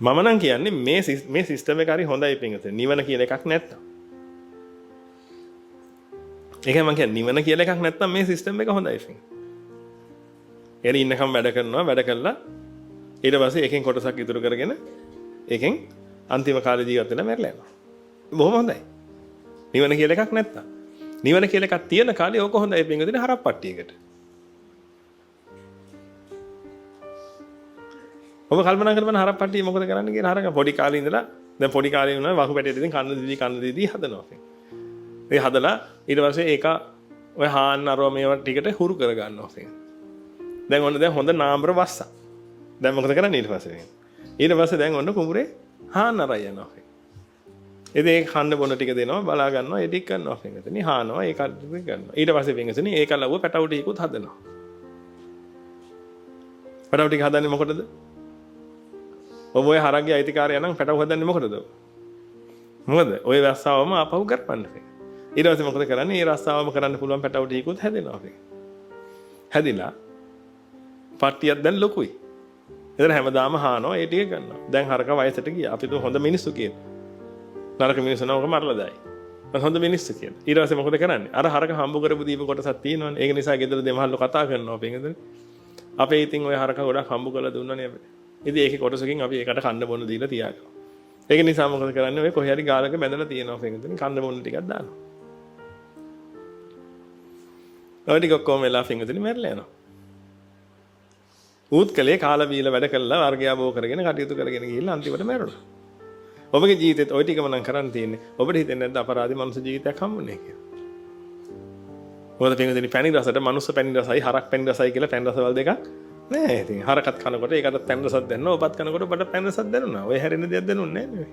මම නම් කියන්නේ මේ සිස්ටම් එක හරි හොඳයි පින්වතුනි. නිවන කියන එකක් නැත්තම්. ඒකයි මම කියන්නේ නිවන කියලා එකක් නැත්තම් මේ සිස්ටම් එක හොඳයි පින්. එයාල ඉන්නකම් වැඩ කරනවා වැඩ කළා ඊට පස්සේ එකෙන් කොටසක් ඉතුරු කරගෙන එකෙන් අන්තිම කාලේ ජීවත් වෙලා මැරලා යනවා. බොහොම හොඳයි. නිවන කියලා එකක් නැත්තම්. නිවන කියලා එකක් තියෙන කාලේ ඕක හොඳයි පින්වතුනි හරප්පට්ටියකට. ඔබ කල්පනා කරපන් හරප්පට්ටිය මොකද කරන්න කියලා හරක පොඩි කාලේ ඉඳලා දැන් පොඩි කාලේ වුණා වහු පැටියට ඉතින් කන්න දීදී හදනවා. ඒ හදලා ඊට පස්සේ ඒක ඔය හාන්න අරව මේවා ටිකට හුරු කර ගන්නවා. දැන් ඔන්න දැන් හොඳ නාම්බර වස්සා. දැන් මොකද කරන්නේ ඊට පස්සේ? ඊට පස්සේ දැන් ඔන්න කුඹුරේ හාන්න අරයි යනවා. ඉතින් ඒක කන්න බොන ටික දෙනවා බලා ගන්නවා ඒ ටික කරනවා පින්වතුනි හානවා ඒක කරනවා. ඊට පස්සේ පින්වතුනි ඒක ලව්ව පැටවු ටිකකුත් හදනවා. පැටවු ටික හදන්නේ මොකටද? ඔබ ඔය හරක්ගේ අයිතිකාරයා නම් පැටව හදන්නේ මොකටද? මොකද ඔය රස්සාවම ආපහු කරපන්න. ඊට පස්සේ මොකද කරන්නේ? ඒ රස්සාවම කරන්න පුළුවන් පැටව ටිකකුත් හැදෙනවා අපි. හැදිලා පට්ටියක් දැන් ලොකුයි. එතන හැමදාම හානවා ඒ ටික ගන්නවා. දැන් හරක වයසට ගියා. අපි તો හොඳ මිනිස්සු කියන. නරක මිනිස්සු නෝක මරලා දායි. මම හොඳ මිනිස්සු කියන. ඊට පස්සේ මොකද කරන්නේ? අර හරක හම්බ කරපු දීප කොටසක් තියෙනවනේ. ඒක නිසා ගෙදර දෙමහල්ලෝ කතා කරනවා පින්වතුනි. අපේ ඉතින් ඔය හරක ගොඩක් හම්බ කරලා දුන්නනේ අපිට. ඉතින් ඒකේ කොටසකින් අපි ඒකට කන්න බොන්න දීලා තියාගන්නවා. ඒක නිසා මොකද කරන්නේ? ඔය කොහේ හරි ගාලක බැඳලා තියෙනවා පින්වතුනි. කන්න බොන්න ටිකක් දානවා. ඔය ටික කොහොම වෙලා පින්වතුනි මැරලා යනවා. ඌත් කලේ කාලා බීලා වැඩ කළා වර්ගයා බෝ කරගෙන කටයුතු කරගෙන ගිහිල්ලා අන්තිමට මැරුණා. ඔබගේ ජීවිතේත් ওই ටිකම නම් කරන්න තියෙන්නේ. ඔබට හිතෙන්නේ නැද්ද අපරාධි මනුස්ස ජීවිතයක් හම්බුනේ කියලා? මොකද පින්වතුනි පැණි රසට මනුස්ස පැණි රසයි හරක් පැණි රසයි කියලා පැණි රසවල දෙකක් නෑ. ඉතින් හරකත් කනකොට ඒකට පැණි රසක් දැනනවා. ඔබත් කනකොට ඔබට පැණි රසක් දැනුණා. ඔය හැරෙන්න දෙයක් දැනුන්නේ නෑ නේ.